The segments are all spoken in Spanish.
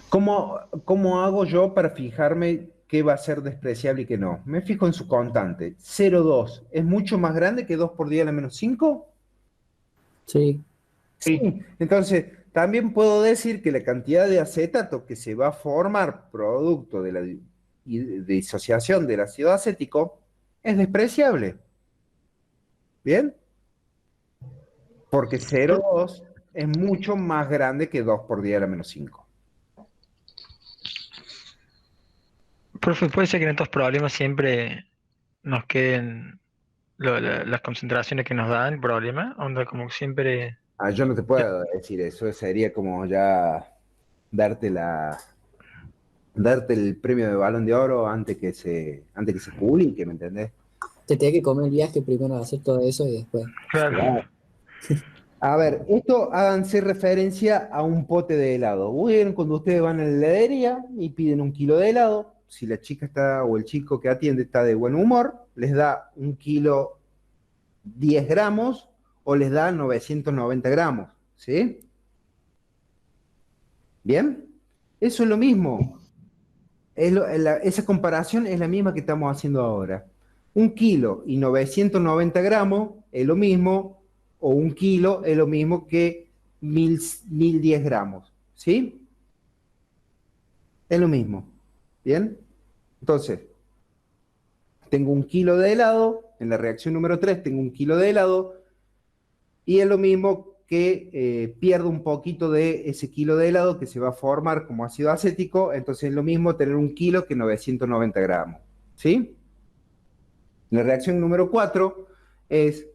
¿Cómo hago yo para fijarme qué va a ser despreciable y qué no? Me fijo en su constante. 0,2 es mucho más grande que 2 por 10 a la menos 5. Sí, Sí. Entonces, también puedo decir que la cantidad de acetato que se va a formar producto de la disociación del ácido acético es despreciable. ¿Bien? Porque Pro- 0,2 es mucho más grande que 2 por 10 a la menos 5. Profe, puede ser que en estos problemas siempre nos queden las concentraciones que nos dan el problema, onda como que siempre... Ah, yo no te eh, puedo decir eso, sería como ya darte darte el premio de Balón de Oro antes que se publique, ¿me entendés? te tenés que comer el viaje primero a hacer todo eso y después. Claro. Claro. A ver, esto háganse referencia a un pote de helado. Bien, cuando ustedes van a la heladería y piden 1 kilo de helado, si la chica está o el chico que atiende está de buen humor, les da 1 kilo 10 gramos o les da 990 gramos, ¿sí? ¿Bien? Eso es lo mismo. Esa comparación es la misma que estamos haciendo ahora. 1 kilo y 990 gramos es lo mismo, o 1 kilo es lo mismo que 1010 gramos, ¿sí? Es lo mismo, ¿bien? Entonces, tengo 1 kilo de helado, en la reacción número 3 tengo 1 kilo de helado, y es lo mismo que pierdo un poquito de ese kilo de helado que se va a formar como ácido acético, entonces es lo mismo tener 1 kilo que 990 gramos, ¿sí? La reacción número 4 es,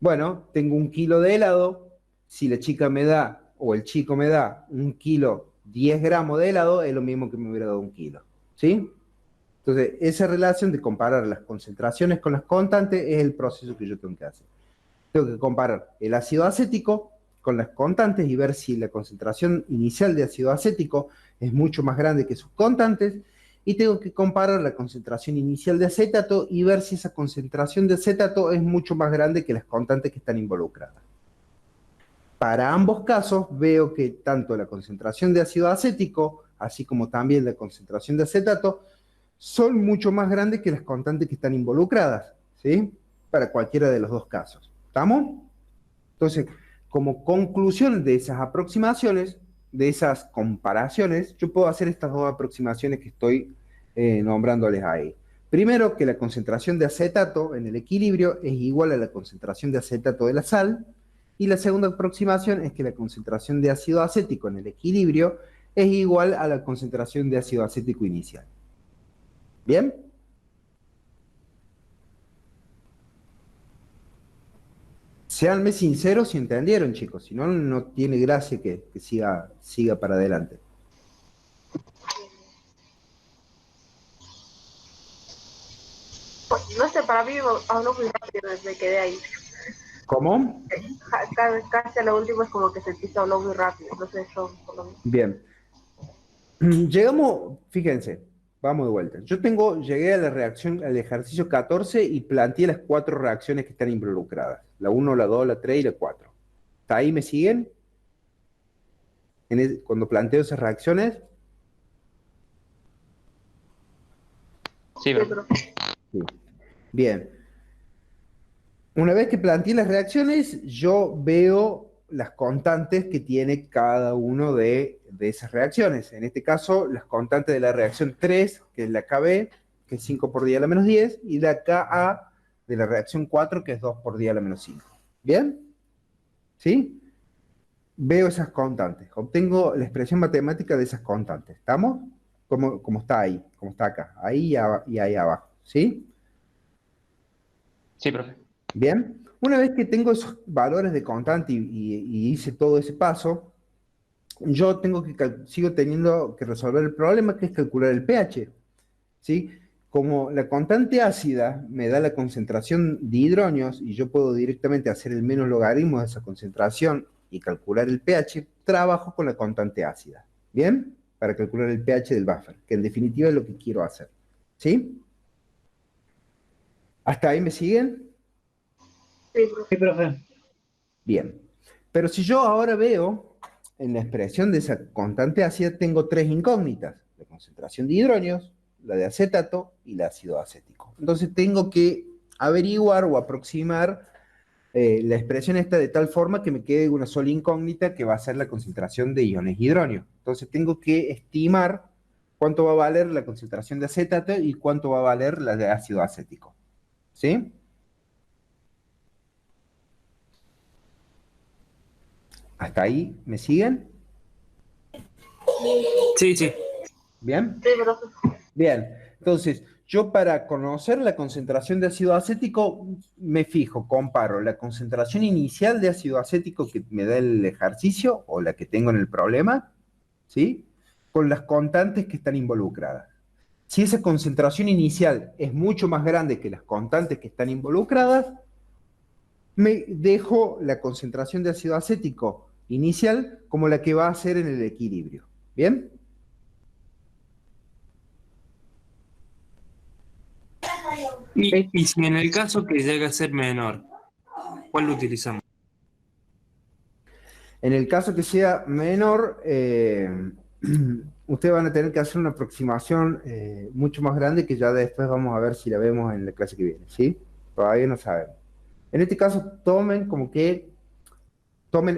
bueno, tengo 1 kilo de helado, si la chica me da o el chico me da 1 kilo 10 gramos de helado, es lo mismo que me hubiera dado 1 kilo, ¿sí? Entonces, esa relación de comparar las concentraciones con las constantes es el proceso que yo tengo que hacer. Tengo que comparar el ácido acético con las constantes y ver si la concentración inicial de ácido acético es mucho más grande que sus constantes, y tengo que comparar la concentración inicial de acetato y ver si esa concentración de acetato es mucho más grande que las constantes que están involucradas. Para ambos casos veo que tanto la concentración de ácido acético, así como también la concentración de acetato, son mucho más grandes que las constantes que están involucradas, ¿sí? Para cualquiera de los dos casos. ¿Estamos? Entonces, como conclusión de esas aproximaciones, de esas comparaciones, yo puedo hacer estas dos aproximaciones que estoy nombrándoles ahí. Primero, que la concentración de acetato en el equilibrio es igual a la concentración de acetato de la sal. Y la segunda aproximación es que la concentración de ácido acético en el equilibrio es igual a la concentración de ácido acético inicial. ¿Bien? Seanme sinceros si entendieron, chicos. Si no, no tiene gracia que siga para adelante. No sé, para mí habló muy rápido, me quedé ahí. ¿Cómo? Casi a lo último es como que sentí que habló muy rápido, no sé, yo por lo menos. Bien. Llegamos, fíjense, vamos de vuelta. Llegué a la reacción, al ejercicio 14 y planteé las 4 reacciones que están involucradas. La uno, la 2, la 3 y la 4. ¿Hasta ahí me siguen? Cuando planteo esas reacciones. Sí, Sí, bro. pero Sí. Bien. Una vez que planteé las reacciones, yo veo las constantes que tiene cada uno de esas reacciones. En este caso, las constantes de la reacción 3, que es la Kb, que es 5 por 10 a la menos 10, y la Ka de la reacción 4, que es 2 por 10 a la menos 5. ¿Bien? ¿Sí? Veo esas constantes. Obtengo la expresión matemática de esas constantes. ¿Estamos? Como está ahí, como está acá. Ahí y ahí abajo. ¿Sí? Sí, profe. Bien, una vez que tengo esos valores de constante y hice todo ese paso, yo sigo teniendo que resolver el problema que es calcular el pH, ¿sí? Como la constante ácida me da la concentración de hidronios y yo puedo directamente hacer el menos logaritmo de esa concentración y calcular el pH, trabajo con la constante ácida, ¿bien? Para calcular el pH del buffer, que en definitiva es lo que quiero hacer, ¿sí? ¿Hasta ahí me siguen? sí, pero Sí, profe. Bien. Pero si yo ahora veo en la expresión de esa constante ácida tengo tres incógnitas: la concentración de hidronios, la de acetato y el ácido acético. Entonces tengo que averiguar o aproximar la expresión esta de tal forma que me quede una sola incógnita, que va a ser la concentración de iones hidronio. Entonces tengo que estimar cuánto va a valer la concentración de acetato y cuánto va a valer la de ácido acético. ¿Sí? ¿Hasta ahí me siguen? Sí, sí. ¿Bien? Sí, profe. Bien. Entonces, yo para conocer la concentración de ácido acético, me fijo, comparo la concentración inicial de ácido acético que me da el ejercicio o la que tengo en el problema, ¿sí? Con las constantes que están involucradas. Si esa concentración inicial es mucho más grande que las constantes que están involucradas, me dejo la concentración de ácido acético inicial como la que va a ser en el equilibrio. ¿Bien? Y si en el caso que llegue a ser menor, ¿cuál lo utilizamos? En el caso que sea menor, ustedes van a tener que hacer una aproximación mucho más grande, que ya después vamos a ver si la vemos en la clase que viene, ¿sí? Todavía no sabemos. En este caso, tomen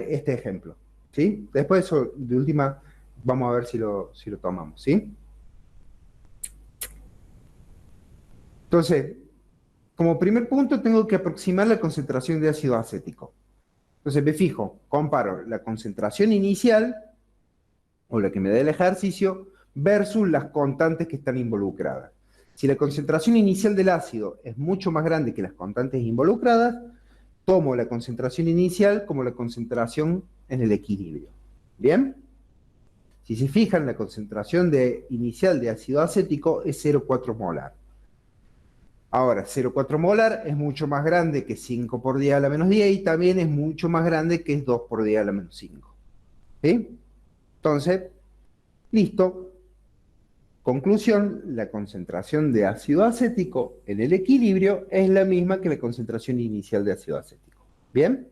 este ejemplo, ¿sí? Después eso, de última, vamos a ver si lo tomamos, ¿sí? Entonces, como primer punto, tengo que aproximar la concentración de ácido acético. Entonces me fijo, comparo la concentración inicial, o la que me da el ejercicio, versus las constantes que están involucradas. Si la concentración inicial del ácido es mucho más grande que las constantes involucradas, tomo la concentración inicial como la concentración en el equilibrio. ¿Bien? Si se fijan, la concentración inicial de ácido acético es 0,4 molar. Ahora, 0,4 molar es mucho más grande que 5 por 10 a la menos 10 y también es mucho más grande que 2 por 10 a la menos 5. ¿Sí? Entonces, listo. Conclusión, la concentración de ácido acético en el equilibrio es la misma que la concentración inicial de ácido acético. ¿Bien?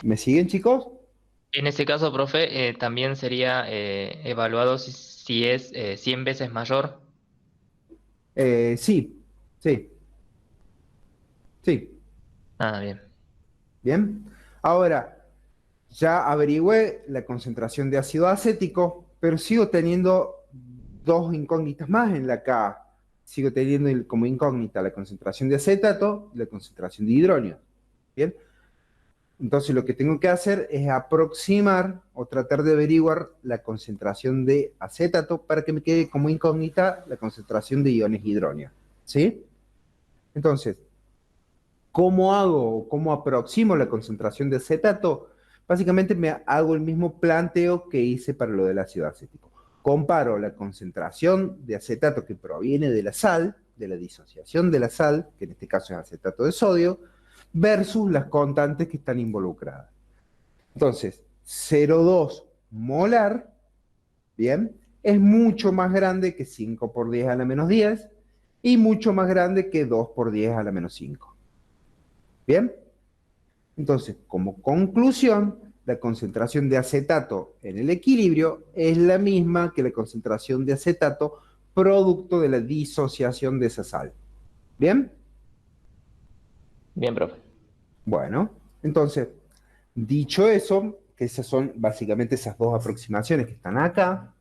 ¿Me siguen, chicos? En ese caso, profe, también sería evaluado si es 100 veces mayor. Sí, sí, sí. Ah, bien. ¿Bien? Ahora, ya averigüé la concentración de ácido acético, pero sigo teniendo dos incógnitas más en la K. Sigo teniendo como incógnita la concentración de acetato y la concentración de hidrógeno. ¿Bien? Entonces lo que tengo que hacer es aproximar o tratar de averiguar la concentración de acetato para que me quede como incógnita la concentración de iones hidrógeno. ¿Sí? Entonces, ¿cómo hago o cómo aproximo la concentración de acetato? Básicamente me hago el mismo planteo que hice para lo del ácido acético. Comparo la concentración de acetato que proviene de la sal, de la disociación de la sal, que en este caso es acetato de sodio, versus las constantes que están involucradas. Entonces, 0,2 molar, ¿bien? Es mucho más grande que 5 por 10 a la menos 10 y mucho más grande que 2 por 10 a la menos 5. ¿Bien? Entonces, como conclusión, la concentración de acetato en el equilibrio es la misma que la concentración de acetato producto de la disociación de esa sal. ¿Bien? Bien, profe. Bueno, entonces, dicho eso, que esas son básicamente esas dos aproximaciones que están acá,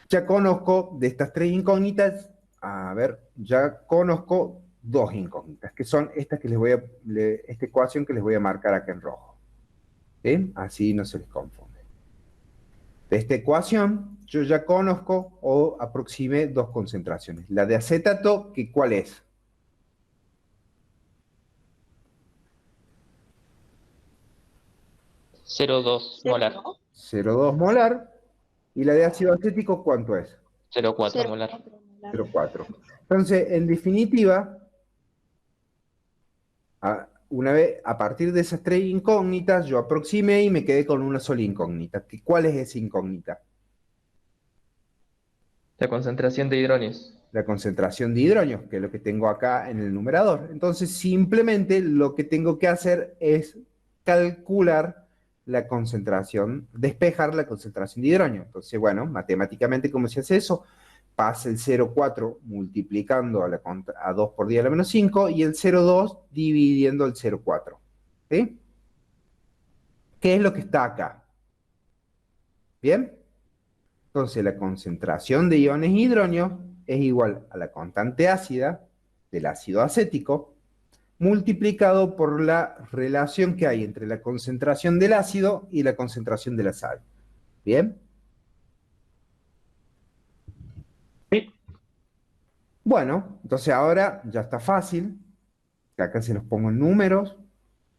ya conozco de estas tres incógnitas, a ver, ya conozco dos incógnitas, que son estas que esta ecuación que les voy a marcar acá en rojo. ¿Sí? Así no se les confunde. De esta ecuación, yo ya conozco o aproximé dos concentraciones. La de acetato, que ¿cuál es? Cero coma dos molar. 0,2 molar. ¿Y la de ácido acético cuánto es? 0,4 molar. 0,4. Entonces, en definitiva, una vez, a partir de esas tres incógnitas, yo aproximé y me quedé con una sola incógnita. ¿Cuál es esa incógnita? La concentración de hidrógenos. la concentración de hidrógenos, que es lo que tengo acá en el numerador. Entonces, simplemente lo que tengo que hacer es calcular la concentración, despejar la concentración de hidrógeno. Entonces, bueno, matemáticamente, ¿cómo se hace eso? Pasa el 0,4 multiplicando a 2 por 10 a la menos 5 y el 0,2 dividiendo el 0,4. ¿Sí? ¿Qué es lo que está acá? ¿Bien? Entonces, la concentración de iones hidrógenos es igual a la constante ácida del ácido acético multiplicado por la relación que hay entre la concentración del ácido y la concentración de la sal. ¿Bien? Sí. Bueno, entonces ahora ya está fácil. Acá se los pongo en números.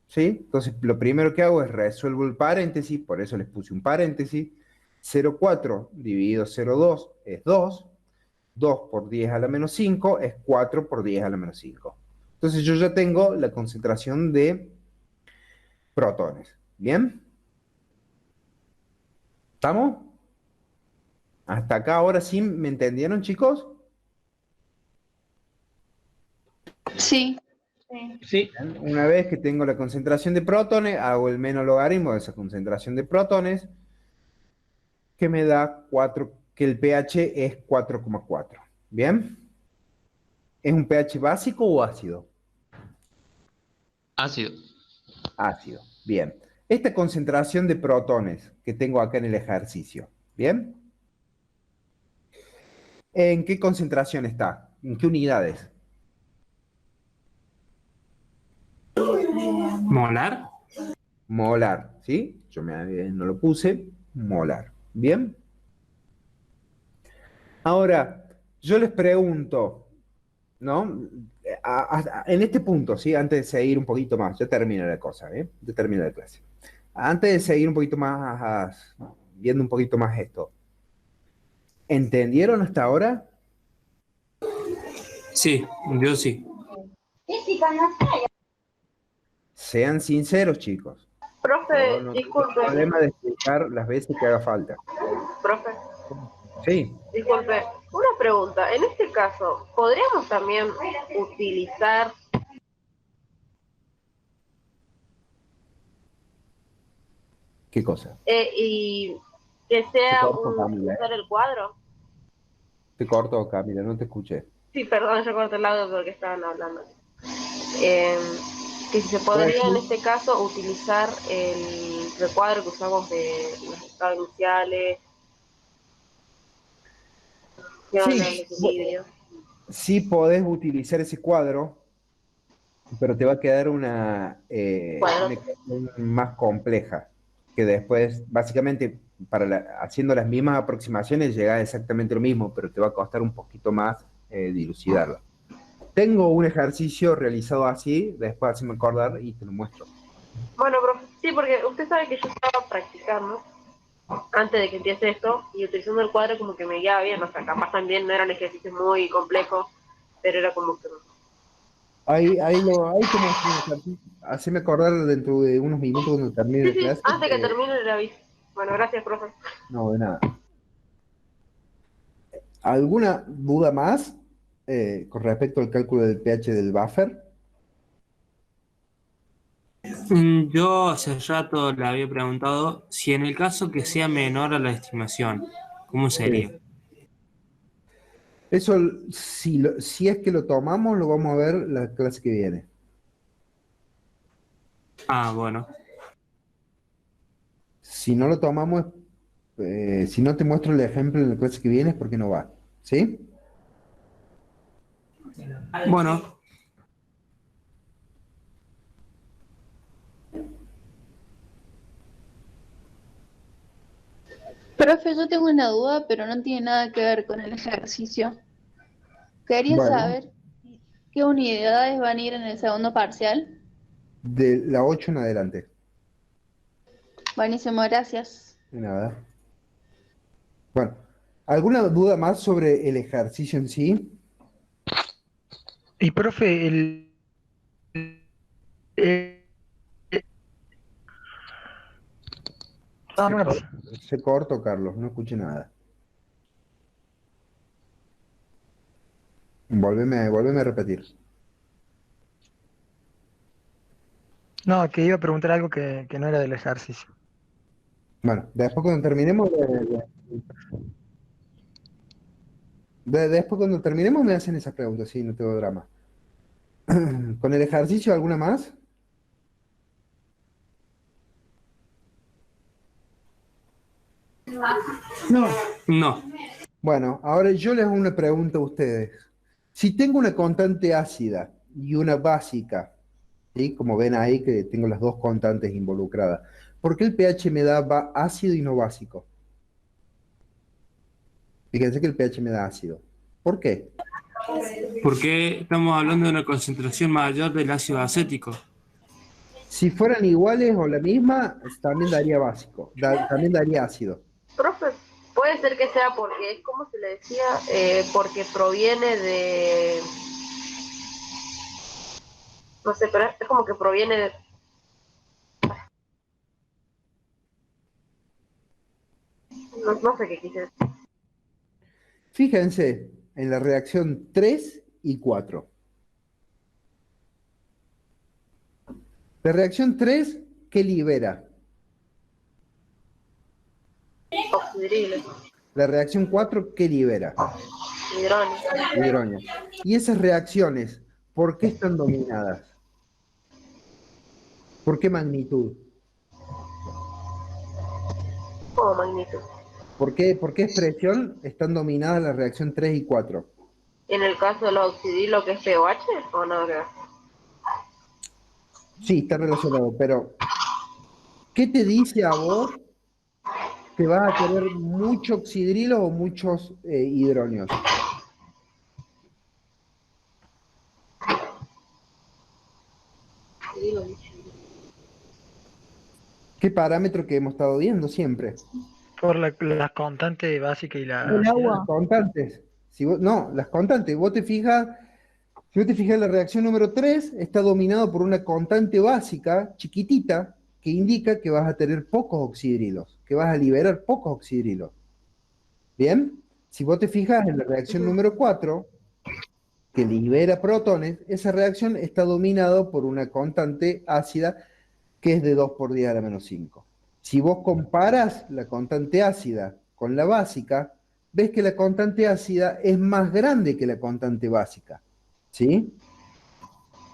¿Sí? Entonces, lo primero que hago es resuelvo el paréntesis, por eso les puse un paréntesis. 0,4 dividido 0,2 es 2. 2 por 10 a la menos 5 es 4 por 10 a la menos 5. Entonces yo ya tengo la concentración de protones. ¿Bien? ¿Estamos? Hasta acá ahora sí me entendieron, chicos. Sí. Sí. Una vez que tengo la concentración de protones, hago el menos logaritmo de esa concentración de protones, que me da 4, que el pH es 4,4. ¿Bien? ¿Es un pH básico o ácido? Ácido. Ácido. Bien. Esta concentración de protones que tengo acá en el ejercicio, ¿bien? ¿En qué concentración está? ¿En qué unidades? ¿Molar? Molar, ¿sí? Yo no lo puse, molar. ¿Bien? Ahora, yo les pregunto, ¿no? En este punto, ¿sí? Antes de seguir un poquito más, ya termina la cosa, ¿eh? Ya termina la clase. Antes de seguir un poquito más, viendo un poquito más esto, ¿entendieron hasta ahora? Sí, yo sí. Sean sinceros, chicos. Yo Profe, no tengo disculpe, problema de explicar las veces que haga falta. profe, Sí, disculpe. Una pregunta. En este caso, ¿podríamos también utilizar ¿qué cosa? y que Te sea corto, Camila, usar el cuadro? Te corto, Camila, no te escuché. Sí, perdón, yo corté el audio porque estaban hablando. Eh, que si se Pues podría en sí, este caso utilizar el recuadro que usamos de los estados iniciales, el sí, equilibrio. sí podés utilizar ese cuadro, pero te va a quedar una Cuadro. ecuación más compleja, que después, básicamente, haciendo las mismas aproximaciones, llega exactamente lo mismo, pero te va a costar un poquito más dilucidarlo. Tengo un ejercicio realizado así, después haceme acordar y te lo muestro. Bueno, profe, sí, porque usted sabe que yo estaba practicando antes de que empiece esto y utilizando el cuadro como que me guiaba bien, o sea, capaz también no eran ejercicios muy complejos, pero era como que... Ahí te muestro un ejercicio. Haceme acordar dentro de unos minutos cuando termine Sí, la sí, clase. antes de que termine el aviso. Bueno, gracias, profe. No, de nada. ¿Alguna duda más con respecto al cálculo del pH del buffer? Yo hace rato le había preguntado si en el caso que sea menor a la estimación, ¿cómo sería? Sí. Eso, si es que lo tomamos, lo vamos a ver la clase que viene. Ah, bueno. Si no lo tomamos, si no te muestro el ejemplo en la clase que viene, es porque no va. ¿Sí? Bueno, Profe, yo tengo una duda, pero no tiene nada que ver con el ejercicio. Quería Bueno, saber qué unidades van a ir en el segundo parcial. de la 8 en adelante. Buenísimo, gracias. De nada. Bueno, ¿alguna duda más sobre el ejercicio en sí? Y profe, eh, nada Se, más. cor- se cortó, Carlos, no escuché nada. Volveme a repetir. No, que iba a preguntar algo que no era del ejercicio. Bueno, después cuando terminemos, después cuando terminemos me hacen esas preguntas, sí, no tengo drama. ¿Con el ejercicio alguna más? No. Bueno, ahora yo les hago una pregunta a ustedes. Si tengo una constante ácida y una básica, ¿sí? Como ven ahí que tengo las dos constantes involucradas, ¿por qué el pH me da ácido y no básico? Fíjense que el pH me da ácido. ¿Por qué? Porque estamos hablando de una concentración mayor del ácido acético. Si fueran iguales o la misma, también daría básico, también daría ácido. Profe, puede ser que sea porque, es como se le decía, porque proviene de... No sé, pero es como que proviene de... No sé qué quise decir. Fíjense en la reacción 3 y 4. La reacción 3, ¿qué libera? Oxidriles, La reacción 4, ¿qué libera? hidrógeno. Hidrógeno. Y esas reacciones, ¿por qué están dominadas? ¿Por qué magnitud? Como magnitud. ¿Por qué expresión están dominadas la reacción 3 y 4? En el caso de los oxidrilos, que es pOH, o no, creo. Sí, está relacionado, pero ¿qué te dice a vos que vas a tener mucho oxidrilo o muchos hidróneos? ¿Qué parámetro que hemos estado viendo siempre? Por la constante básica y la... El agua. Las constantes. No, las constantes. Si vos te fijas, la reacción número 3 está dominado por una constante básica, chiquitita, que indica que vas a tener pocos oxidrilos, que vas a liberar pocos oxidrilos. ¿Bien? Si vos te fijas en la reacción número 4, que libera protones, esa reacción está dominada por una constante ácida que es de 2 por 10 a la menos 5. Si vos comparas la constante ácida con la básica, ves que la constante ácida es más grande que la constante básica. ¿Sí?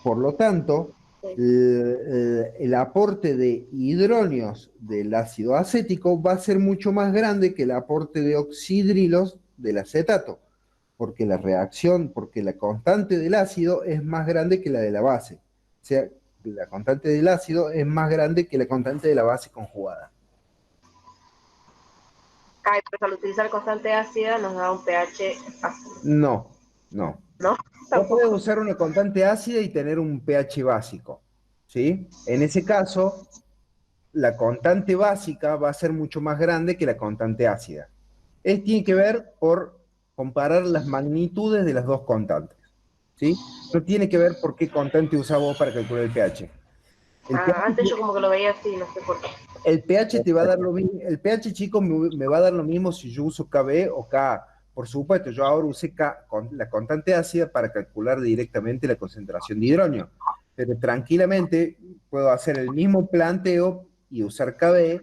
Por lo tanto, el aporte de hidróneos del ácido acético va a ser mucho más grande que el aporte de oxidrilos del acetato, porque la constante del ácido es más grande que la de la base. O sea, la constante del ácido es más grande que la constante de la base conjugada. Ay, pues al utilizar constante ácida nos da un pH ácido. No. ¿No? Vos podés usar una constante ácida y tener un pH básico, ¿sí? En ese caso, la constante básica va a ser mucho más grande que la constante ácida. Tiene que ver por comparar las magnitudes de las dos constantes, ¿sí? No tiene que ver por qué constante usás vos para calcular el pH. Antes yo como que lo veía así, no sé por qué. El pH te va a dar lo mismo, el pH, chicos, me va a dar lo mismo si yo uso KB o Ka. Por supuesto, yo ahora usé la constante ácida para calcular directamente la concentración de hidrógeno, pero tranquilamente puedo hacer el mismo planteo y usar KB,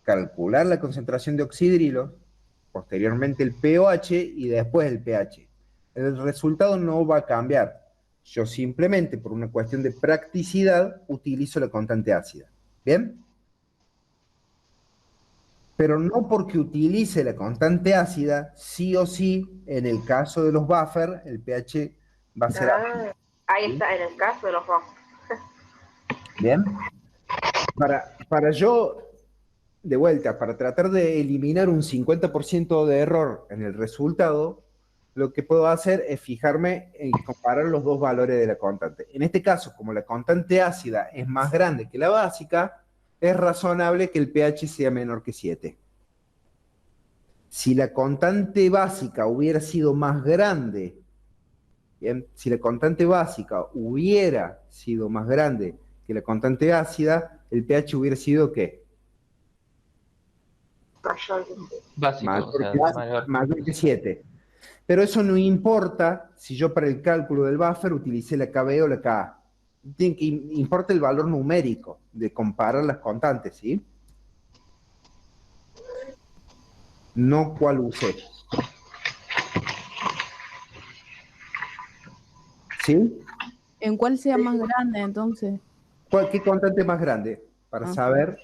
calcular la concentración de oxidrilos, posteriormente el pOH y después el pH. El resultado no va a cambiar. Yo simplemente, por una cuestión de practicidad, utilizo la constante ácida. ¿Bien? Pero no porque utilice la constante ácida, sí o sí, en el caso de los buffers, el pH va a ser ácido. Ahí está, en el caso de los buffers. Bien. Para yo, de vuelta, para tratar de eliminar un 50% de error en el resultado, lo que puedo hacer es fijarme en comparar los dos valores de la constante. En este caso, como la constante ácida es más grande que la básica, es razonable que el pH sea menor que 7. Si la constante básica hubiera sido más grande, ¿bien? Si la constante básica hubiera sido más grande que la constante ácida, el pH hubiera sido ¿qué? Básico, Mayor, o sea, mayor. mayor que 7. Pero eso no importa si yo para el cálculo del buffer utilicé la KB o la KA. Importa el valor numérico de comparar las constantes, ¿sí? No cuál usé. ¿Sí? ¿En cuál sea más grande entonces? ¿Qué constante es más grande? Para Ah. saber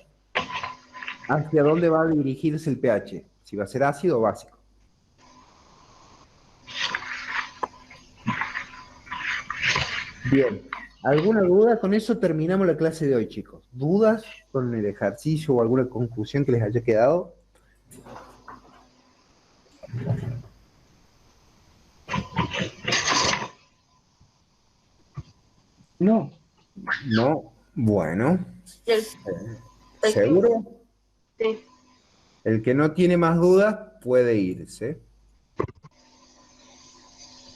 hacia dónde va a dirigirse el pH. Si va a ser ácido o básico. Bien. ¿Alguna duda? Con eso terminamos la clase de hoy, chicos. ¿Dudas con el ejercicio o alguna conclusión que les haya quedado? No. No. Bueno. El ¿Seguro? Sí. El que no tiene más dudas puede irse.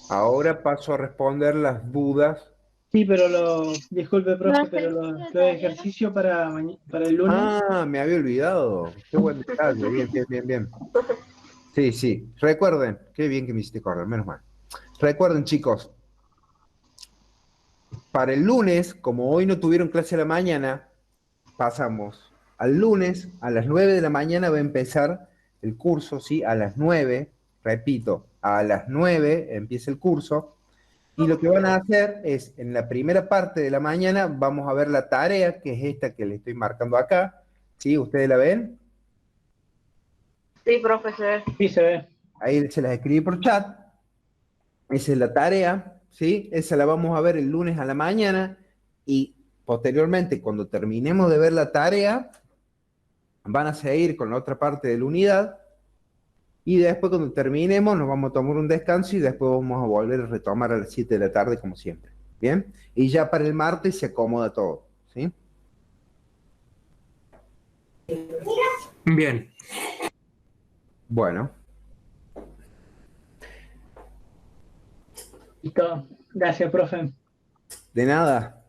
Ahora paso a responder las dudas. Sí, pero disculpe, profe, pero los ejercicios para el lunes. Ah, me había olvidado. Qué buen detalle. Bien, bien, bien, bien. Sí, sí. Recuerden. Qué bien que me hiciste correr, menos mal. Recuerden, chicos. Para el lunes, como hoy no tuvieron clase a la mañana, pasamos al lunes a las 9 de la mañana va a empezar el curso, ¿sí? A las 9, repito, a las 9 empieza el curso. Y lo que van a hacer es, en la primera parte de la mañana, vamos a ver la tarea, que es esta que le estoy marcando acá. ¿Sí? ¿Ustedes la ven? Sí, profe, se ve. Sí, se ve. Ahí se las escribí por chat. Esa es la tarea, ¿sí? Esa la vamos a ver el lunes a la mañana y posteriormente, cuando terminemos de ver la tarea, van a seguir con la otra parte de la unidad y después cuando terminemos nos vamos a tomar un descanso y después vamos a volver a retomar a las 7 de la tarde como siempre, ¿bien? Y ya para el martes se acomoda todo, ¿sí? Bien. Bueno. Listo. Gracias, profe. De nada.